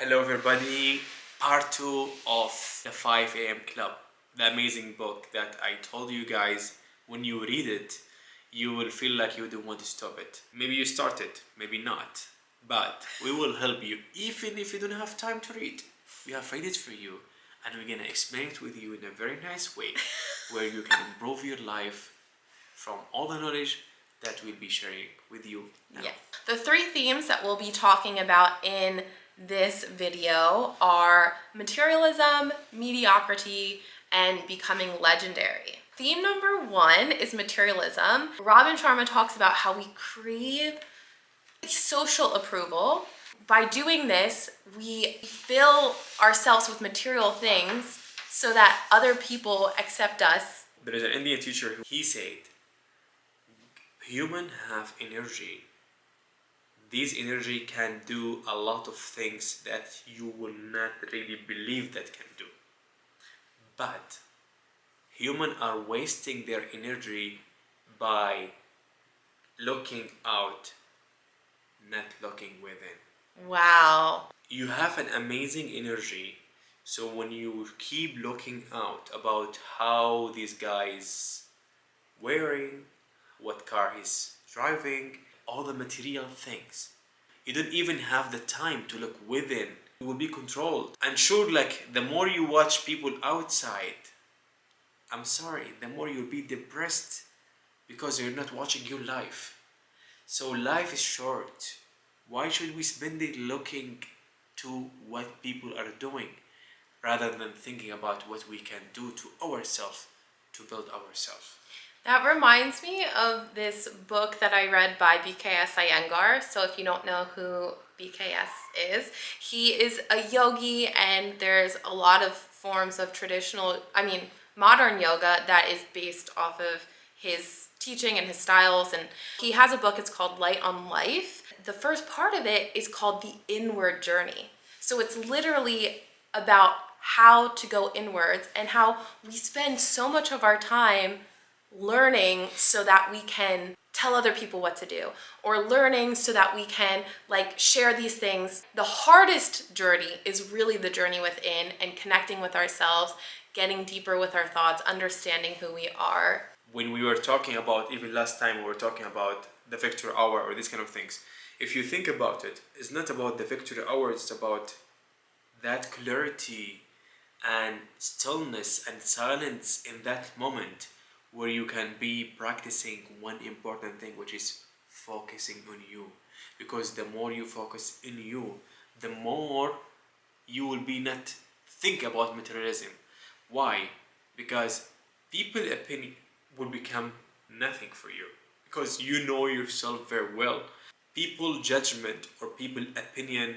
Hello everybody, part 2 of the 5 a.m. Club, the amazing book that I told you guys when you read it, you will feel like you don't want to stop it. Maybe you start it, maybe not, but we will help you even if you don't have time to read. We have read it for you and we're gonna explain it with you in a very nice way where you can improve your life from all the knowledge that we'll be sharing with you now. Yes. The 3 themes that we'll be talking about in this video are materialism, mediocrity, and becoming legendary. Theme number 1 is materialism. Robin Sharma talks about how we crave social approval. By doing this, we fill ourselves with material things so that other people accept us. There is an Indian teacher who he said, humans have energy. This energy can do a lot of things that you will not really believe that can do. But humans are wasting their energy by looking out, not looking within. Wow. You have an amazing energy, so when you keep looking out about how this guy is wearing, what car he's driving, all the material things, you don't even have the time to look within. You will be controlled. And sure, like the more you watch people outside, I'm sorry, the more you'll be depressed because you're not watching your life. So life is short. Why should we spend it looking to what people are doing rather than thinking about what we can do to ourselves to build ourselves? That reminds me of this book that I read by BKS Iyengar. So if you don't know who BKS is, he is a yogi, and there's a lot of forms of modern yoga that is based off of his teaching and his styles. And he has a book, it's called Light on Life. The first part of it is called the inward journey. So it's literally about how to go inwards and how we spend so much of our time learning so that we can tell other people what to do, or learning so that we can share these things. The hardest journey is really the journey within and connecting with ourselves, getting deeper with our thoughts, understanding who we are. When we were talking about, even last time we were talking about the victory hour or these kind of things, if you think about it, it's not about the victory hour, it's about that clarity and stillness and silence in that moment where you can be practicing one important thing, which is focusing on you. Because the more you focus in you, the more you will be not think about materialism. Why? Because people's opinion will become nothing for you, because you know yourself very well. People judgment or people opinion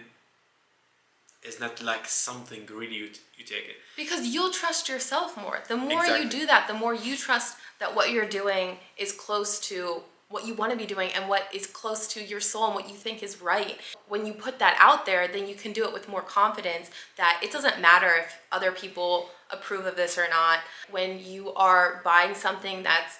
is not like something really you take it. Because you'll trust yourself more. The more Exactly. you do that, the more you trust that what you're doing is close to what you want to be doing and what is close to your soul and what you think is right. When you put that out there, then you can do it with more confidence that it doesn't matter if other people approve of this or not. When you are buying something that's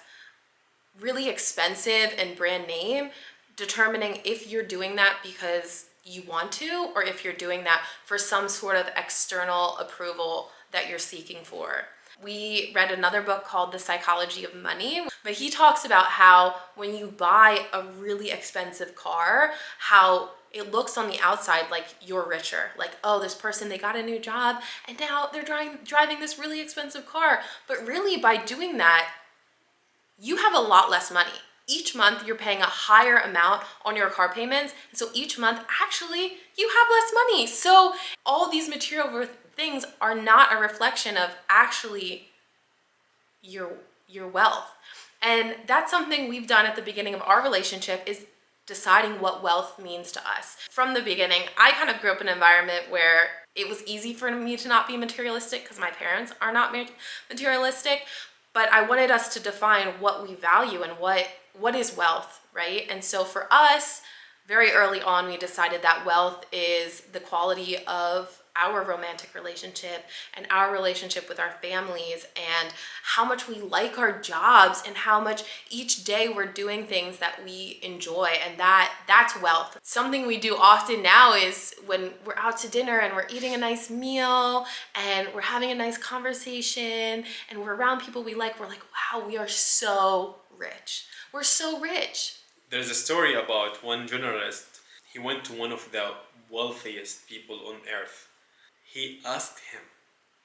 really expensive and brand name, determining if you're doing that because you want to, or if you're doing that for some sort of external approval that you're seeking for. We read another book called The Psychology of Money, but he talks about how when you buy a really expensive car, how it looks on the outside like you're richer. Like, oh, this person, they got a new job and now they're driving this really expensive car. But really, by doing that, you have a lot less money. Each month you're paying a higher amount on your car payments, and so each month actually you have less money. So all these material things are not a reflection of actually your wealth. And that's something we've done at the beginning of our relationship, is deciding what wealth means to us. From the beginning, I kind of grew up in an environment where it was easy for me to not be materialistic because my parents are not materialistic, but I wanted us to define what we value and what is wealth, right? And so for us, very early on, we decided that wealth is the quality of our romantic relationship and our relationship with our families, and how much we like our jobs, and how much each day we're doing things that we enjoy, and that's wealth. Something we do often now is when we're out to dinner and we're eating a nice meal and we're having a nice conversation and we're around people we like, we're like, wow, we are so rich. We're so rich. There's a story about one journalist. He went to one of the wealthiest people on earth. He asked him,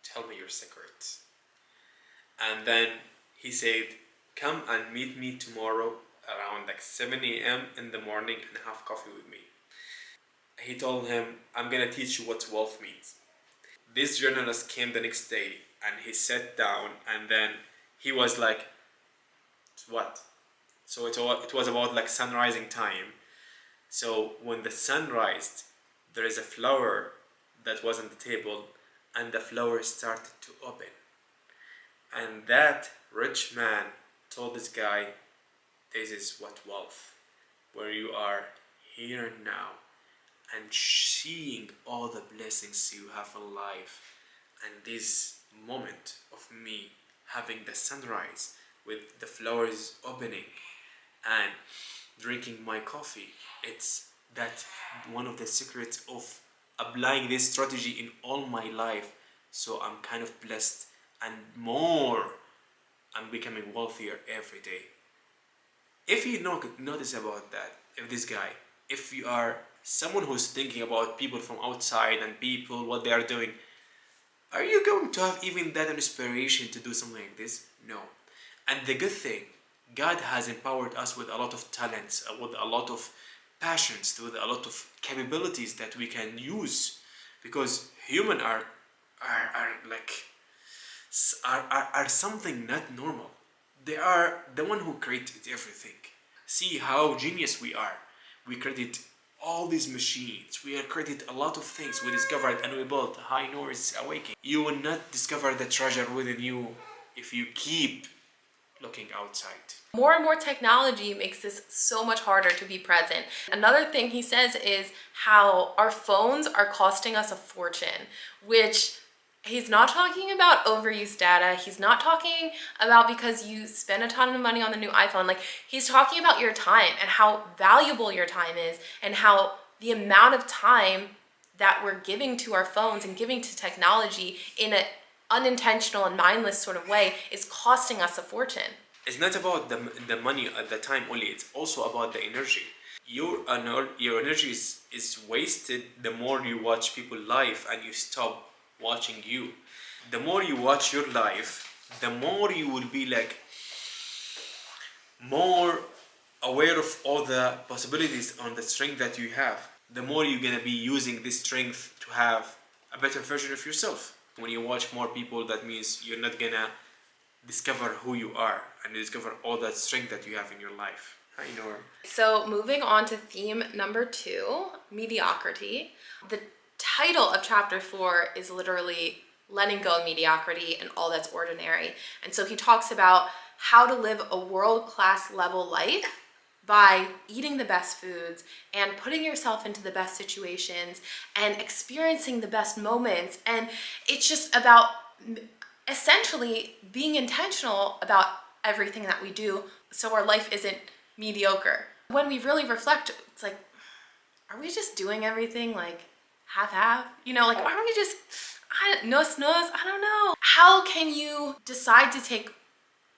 "Tell me your secrets." And then he said, "Come and meet me tomorrow around like 7 a.m. in the morning and have coffee with me." He told him, "I'm gonna teach you what wealth means." This journalist came the next day and he sat down, and then he was like, "What?" So it was about like sunrising time. So when the sun rised, there is a flower that was on the table, and the flower started to open. And that rich man told this guy, "This is what wealth, where you are here and now, and seeing all the blessings you have in life, and this moment of me having the sunrise with the flowers opening and drinking my coffee, it's that one of the secrets of applying this strategy in all my life. So I'm kind of blessed, and more I'm becoming wealthier every day." If you notice about that, if you are someone who's thinking about people from outside and people what they are doing, are you going to have even that inspiration to do something like this? No. And the good thing, God has empowered us with a lot of talents, with a lot of passions, with a lot of capabilities that we can use, because human are like are something not normal. They are the one who created everything. See how genius we are. We created all these machines. We have created a lot of things. We discovered and we built. High North awakening. You will not discover the treasure within you if you keep looking outside. More and more technology makes this so much harder to be present. Another thing he says is how our phones are costing us a fortune, which he's not talking about overuse data. He's not talking about because you spend a ton of money on the new iPhone. Like, he's talking about your time and how valuable your time is, and how the amount of time that we're giving to our phones and giving to technology in an unintentional and mindless sort of way is costing us a fortune. It's not about the money at the time only, it's also about the energy. Your energy is wasted the more you watch people live and you stop watching you. The more you watch your life, the more you will be like more aware of all the possibilities on the strength that you have. The more you're gonna be using this strength to have a better version of yourself. When you watch more people, that means you're not gonna discover who you are and discover all that strength that you have in your life. Hi, Noor. So moving on to theme number 2, mediocrity. The title of chapter 4 is literally letting go of mediocrity and all that's ordinary. And so he talks about how to live a world-class level life by eating the best foods and putting yourself into the best situations and experiencing the best moments. And it's just about essentially being intentional about everything that we do, so our life isn't mediocre. When we really reflect, it's like, are we just doing everything like half-half? You know, like, are we just nos? I don't know. How can you decide to take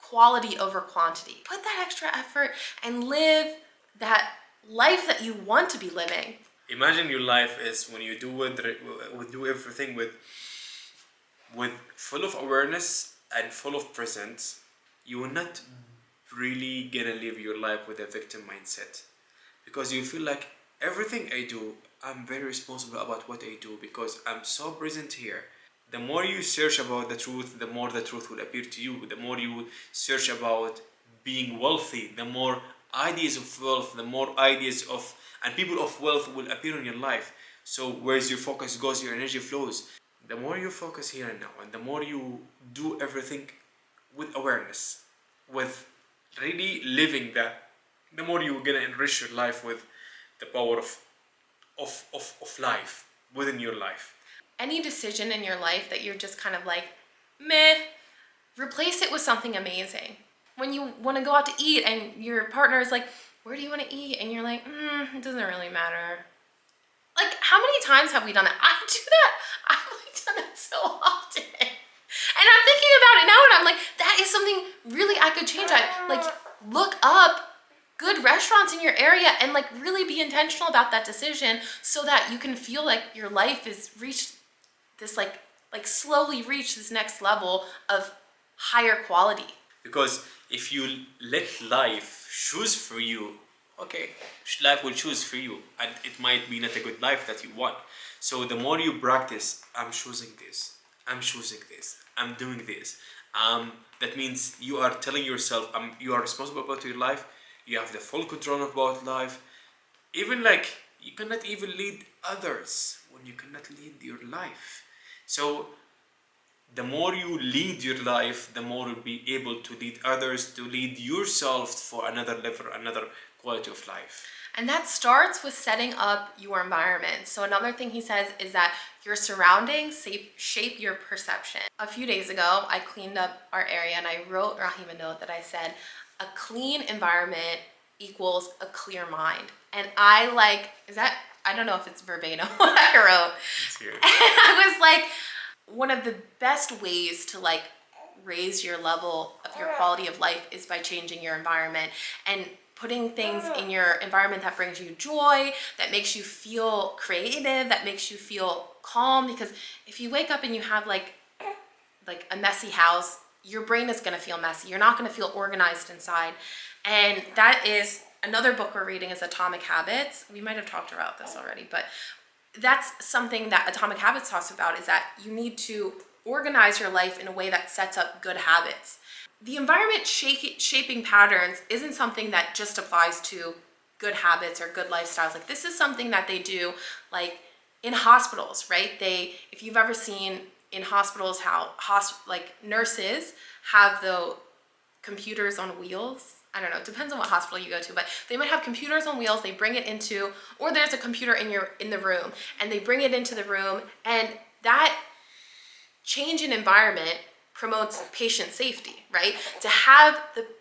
quality over quantity? Put that extra effort and live that life that you want to be living. Imagine your life is when you do everything with full of awareness and full of presence. You will not really gonna live your life with a victim mindset, because you feel like everything I do, I'm very responsible about what I do because I'm so present here. The more you search about the truth, the more the truth will appear to you. The more you search about being wealthy, the more ideas of wealth, the more ideas of and people of wealth will appear in your life. So where's your focus goes, your energy flows. The more you focus here and now, and the more you do everything with awareness, with really living that, the more you're gonna enrich your life with the power of life within your life. Any decision in your life that you're just kind of like, meh, replace it with something amazing. When you want to go out to eat and your partner is like, where do you want to eat? And you're like, it doesn't really matter. Like, how many times have we done that? I do that. I've done that so often. And I'm thinking about it now and I'm like, that is something really I could change. I like look up good restaurants in your area and like really be intentional about that decision so that you can feel like your life is reached this like slowly reach this next level of higher quality. Because if you let life choose for you, okay, life will choose for you, and it might be not a good life that you want. So the more you practice, I'm choosing this, I'm choosing this, I'm doing this. That means you are telling yourself, you are responsible about your life. You have the full control about life. Even like you cannot even lead others when you cannot lead your life. So the more you lead your life, the more you'll be able to lead others, to lead yourself for another level, another quality of life. And that starts with setting up your environment. So another thing he says is that your surroundings shape your perception. A few days ago, I cleaned up our area and I wrote Rahim a note that I said, a clean environment equals a clear mind. And I don't know if it's verbatim what I wrote. And I was like, one of the best ways to like raise your level of your quality of life is by changing your environment and putting things in your environment that brings you joy, that makes you feel creative, that makes you feel calm. Because if you wake up and you have like a messy house, your brain is going to feel messy. You're not going to feel organized inside. And that is another book we're reading is Atomic Habits. We might have talked about this already, but that's something that Atomic Habits talks about, is that you need to organize your life in a way that sets up good habits. The environment shaping patterns isn't something that just applies to good habits or good lifestyles. Like, this is something that they do like in hospitals, right? If you've ever seen in hospitals how nurses have the computers on wheels. I don't know, it depends on what hospital you go to, but they might have computers on wheels, they bring it into, or there's a computer in the room, and they bring it into the room, and that change in environment promotes patient safety, right? To have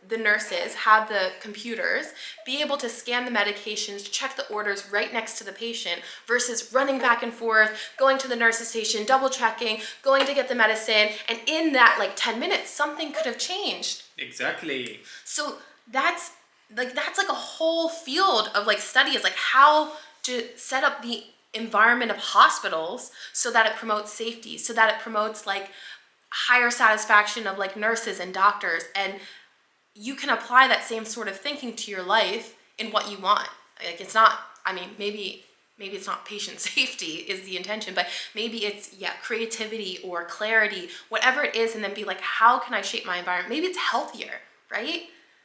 the nurses have the computers, be able to scan the medications, check the orders right next to the patient versus running back and forth, going to the nurse's station, double checking, going to get the medicine, and in that like 10 minutes, something could have changed. Exactly. So that's like a whole field of like studies, like how to set up the environment of hospitals so that it promotes safety, so that it promotes like higher satisfaction of like nurses and doctors, and you can apply that same sort of thinking to your life in what you want. Like, it's not, I mean, maybe it's not patient safety is the intention, but maybe it's creativity or clarity, whatever it is, and then be like, how can I shape my environment? Maybe it's healthier, right?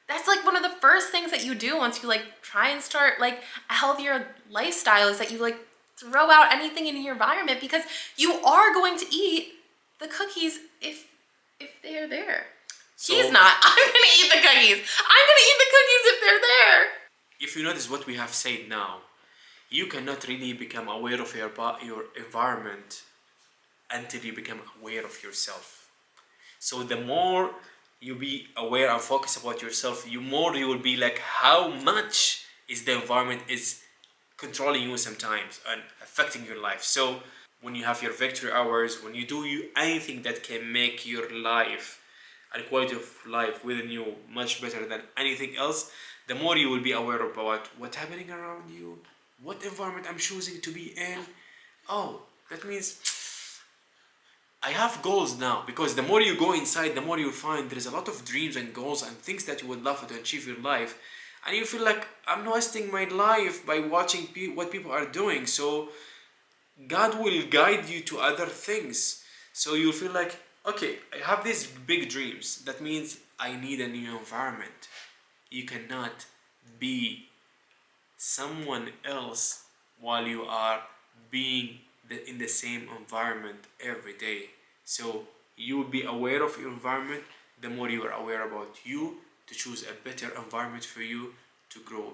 That's like one of the first things that you do once you like try and start like a healthier lifestyle, is that you like throw out anything in your environment, because you are going to eat the cookies if they're there. So, he's not. I'm gonna eat the cookies. I'm gonna eat the cookies if they're there. If you notice what we have said now, you cannot really become aware of your environment until you become aware of yourself. So the more you be aware and focus about yourself, you will be like, how much is the environment is controlling you sometimes and affecting your life. So when you have your victory hours, when you do anything that can make your life and quality of life within you much better than anything else, the more you will be aware about what's happening around you, what environment I'm choosing to be in. Oh, that means I have goals now, because the more you go inside, the more you find there's a lot of dreams and goals and things that you would love to achieve in your life, and you feel like, I'm wasting my life by watching what people are doing. So God will guide you to other things. So you'll feel like, okay, I have these big dreams. That means I need a new environment. You cannot be someone else while you are being in the same environment every day. So you will be aware of your environment. The more you are aware about you, to choose a better environment for you to grow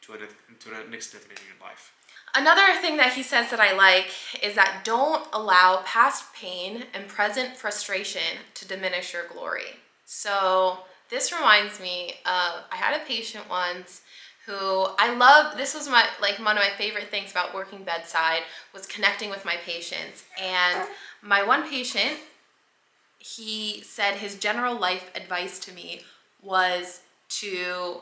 to the next level in your life. Another thing that he says that I like is that don't allow past pain and present frustration to diminish your glory. So this reminds me of, I had a patient once who I love. This was one of my favorite things about working bedside was connecting with my patients. And my one patient, he said his general life advice to me was to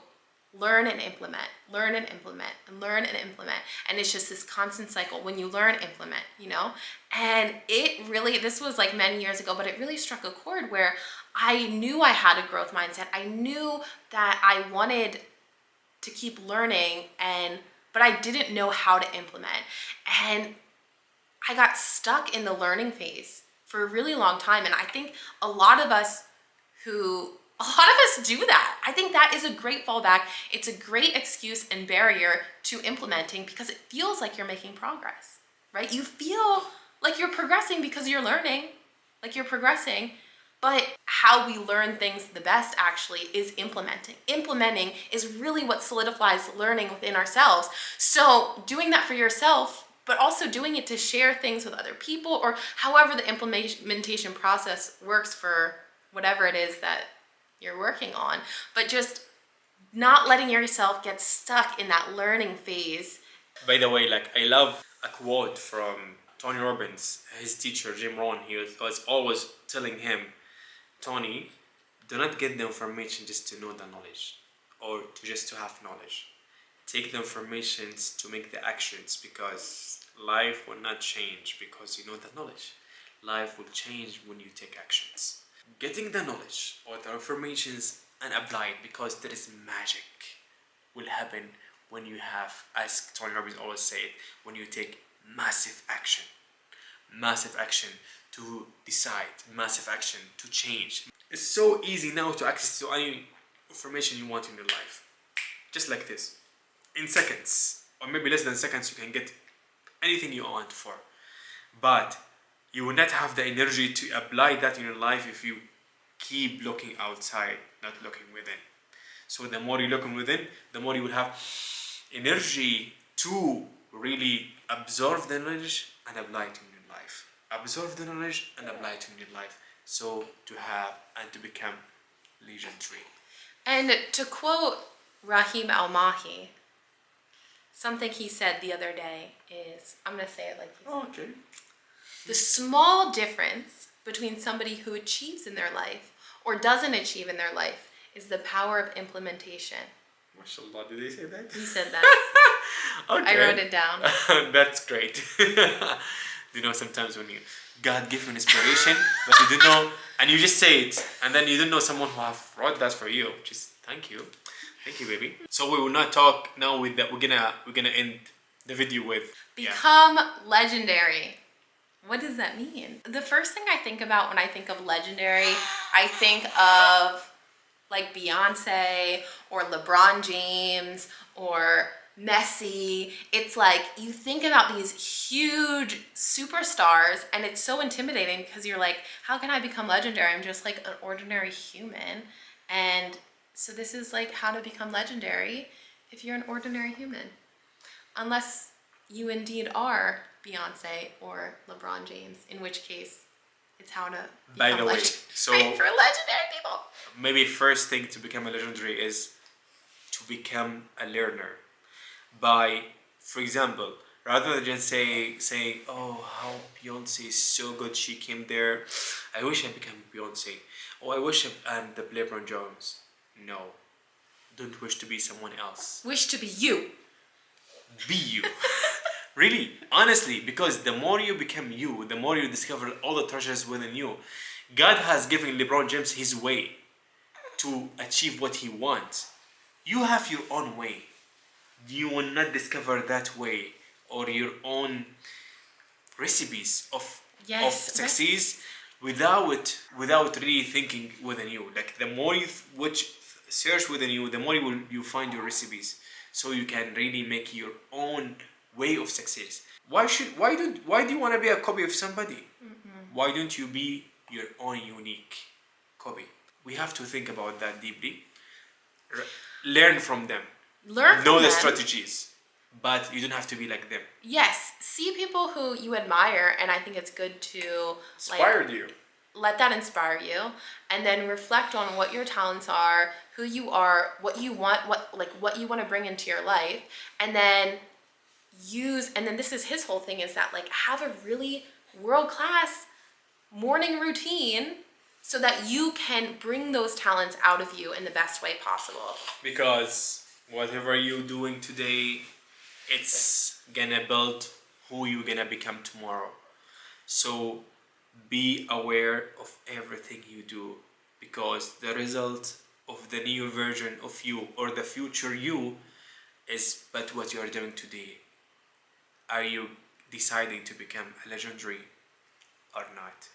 learn and implement, learn and implement, and learn and implement. And it's just this constant cycle. When you learn, implement, And it really, this was like many years ago, but it really struck a chord where I knew I had a growth mindset. I knew that I wanted to keep learning, but I didn't know how to implement. And I got stuck in the learning phase for a really long time. And I think a lot of us do that. I think that is a great fallback. It's a great excuse and barrier to implementing because it feels like you're making progress, right? You feel like you're progressing because you're learning, like you're progressing. But how we learn things the best actually is implementing. Implementing is really what solidifies learning within ourselves. So doing that for yourself, but also doing it to share things with other people or however the implementation process works for whatever it is that you're working on, but just not letting yourself get stuck in that learning phase. By the way, I love a quote from Tony Robbins, his teacher, Jim Rohn. He was always telling him, Tony, do not get the information just to know the knowledge or just to have knowledge. Take the information to make the actions because life will not change because you know the knowledge. Life will change when you take actions. Getting the knowledge or the informations and apply it because there is magic will happen when you have, as Tony Robbins always said, when you take massive action to decide, massive action to change. It's so easy now to access to any information you want in your life. Just like this. In seconds, or maybe less than seconds, you can get anything you want for. But you will not have the energy to apply that in your life if you keep looking outside, not looking within. So the more you look within, the more you will have energy to really absorb the knowledge and apply it in your life. Absorb the knowledge and apply it in your life. So to have and to become legendary. And to quote Rahim Al-Mahi, something he said the other day is, I'm going to say it like he said. Okay. The small difference between somebody who achieves in their life or doesn't achieve in their life is the power of implementation. MashaAllah, did they say that? He said that. Okay. I wrote it down. That's great. Sometimes when God gives you an inspiration, but you didn't know, and you just say it, and then you didn't know someone who have wrote that for you. Just thank you, baby. So we will not talk now with that. We're gonna end the video with become legendary. What does that mean? The first thing I think about when I think of legendary, I think of like Beyonce or LeBron James or Messi. It's like you think about these huge superstars and it's so intimidating because you're like, how can I become legendary? I'm just like an ordinary human. And so this is like how to become legendary if you're an ordinary human. Unless you indeed are Beyonce or LeBron James, in which case it's how to become By the way, so right, for legendary people. Maybe first thing to become a legendary is to become a learner. By, for example, rather than just saying, oh, how Beyonce is so good, she came there, I wish I became Beyonce. Oh, I wish I'm the LeBron James. No, don't wish to be someone else. Wish to be you. Be you. Really, honestly, because the more you become you, the more you discover all the treasures within you. God has given LeBron James his way to achieve what he wants. You have your own way. You will not discover that way or your own recipes of success without really thinking within you. Like the more you search within you, the more you find your recipes, so you can really make your own way of success. Why do you want to be a copy of somebody? Mm-hmm. Why don't you be your own unique copy? We have to think about that deeply. Learn from them. Learn from Know the them. strategies, but you don't have to be like them. Yes, see people who you admire, and I think it's good to Inspired you. let that inspire you, and then reflect on what your talents are, who you are, what you want, what you want to bring into your life, and then this is his whole thing, is that like have a really world-class morning routine so that you can bring those talents out of you in the best way possible. Because whatever you're doing today, it's gonna build who you're gonna become tomorrow. So be aware of everything you do, because the result of the new version of you or the future you is but what you are doing today. Are you deciding to become a legendary or not?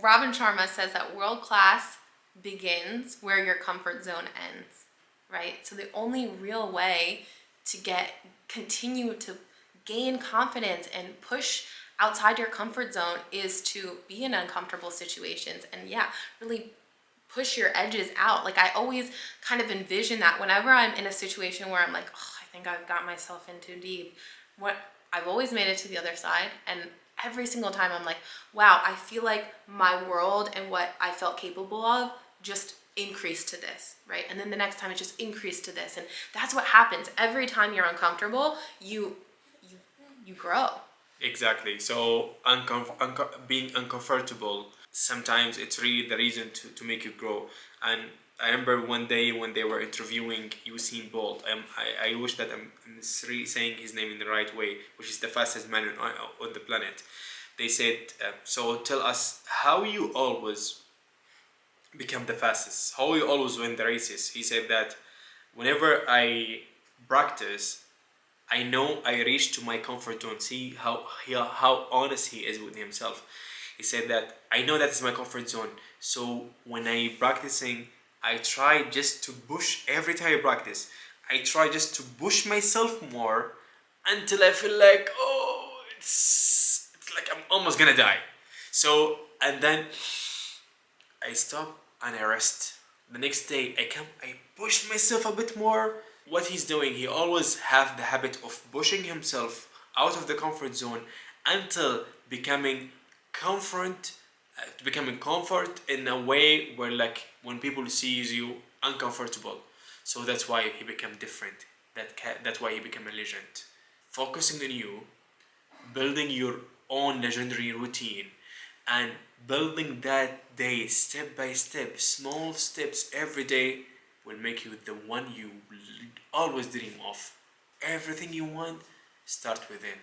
Robin Sharma says that world class begins where your comfort zone ends, right? So the only real way to continue to gain confidence and push outside your comfort zone is to be in uncomfortable situations and really push your edges out. Like I always kind of envision that whenever I'm in a situation where I'm like, oh, I think I've got myself in too deep, I've always made it to the other side, and every single time I'm like, wow, I feel like my world and what I felt capable of just increased to this, right? And then the next time it just increased to this, and that's what happens every time you're uncomfortable. You grow. Exactly. So being uncomfortable, sometimes it's really the reason to make you grow. And I remember one day when they were interviewing Usain Bolt. I wish that I'm saying his name in the right way, which is the fastest man on the planet. They said, so tell us how you always become the fastest, how you always win the races. He said that whenever I practice, I know I reach to my comfort zone. See how honest he is with himself. He said that I know that is my comfort zone. So when I practicing, I try just to push every time I practice. I try just to push myself more until I feel like, oh, it's like I'm almost gonna die. So and then I stop and I rest. The next day I push myself a bit more. What he's doing, he always have the habit of pushing himself out of the comfort zone until becoming comfort in a way where like when people sees you uncomfortable. So that's why he become different. That's why he become a legend. Focusing on you, building your own legendary routine, and building that day step by step, small steps every day, will make you the one you always dream of. Everything you want, start within.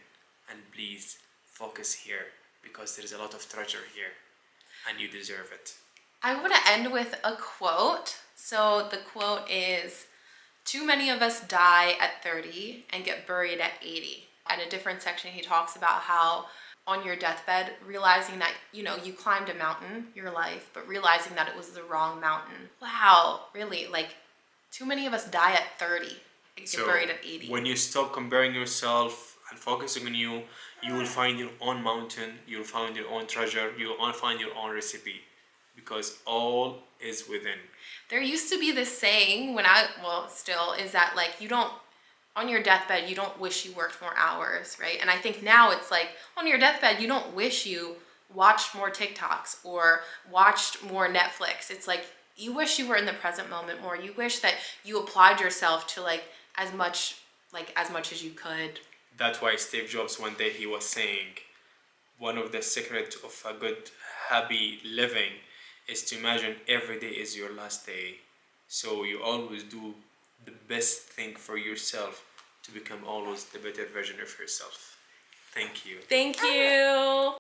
And please focus here, because there is a lot of treasure here and you deserve it. I want to end with a quote. So the quote is, too many of us die at 30 and get buried at 80. At a different section, he talks about how on your deathbed, realizing that, you climbed a mountain your life, but realizing that it was the wrong mountain. Wow, really, like too many of us die at 30 and get buried at 80. When you stop comparing yourself and focusing on you, you will find your own mountain, you'll find your own treasure, you'll find your own recipe, because all is within. There used to be this saying still is that like on your deathbed, you don't wish you worked more hours, right? And I think now it's like on your deathbed, you don't wish you watched more TikToks or watched more Netflix. It's like you wish you were in the present moment more. You wish that you applied yourself to as much as you could. That's why Steve Jobs one day he was saying, one of the secrets of a good, happy living is to imagine every day is your last day. So you always do the best thing for yourself to become always the better version of yourself. Thank you. Thank you.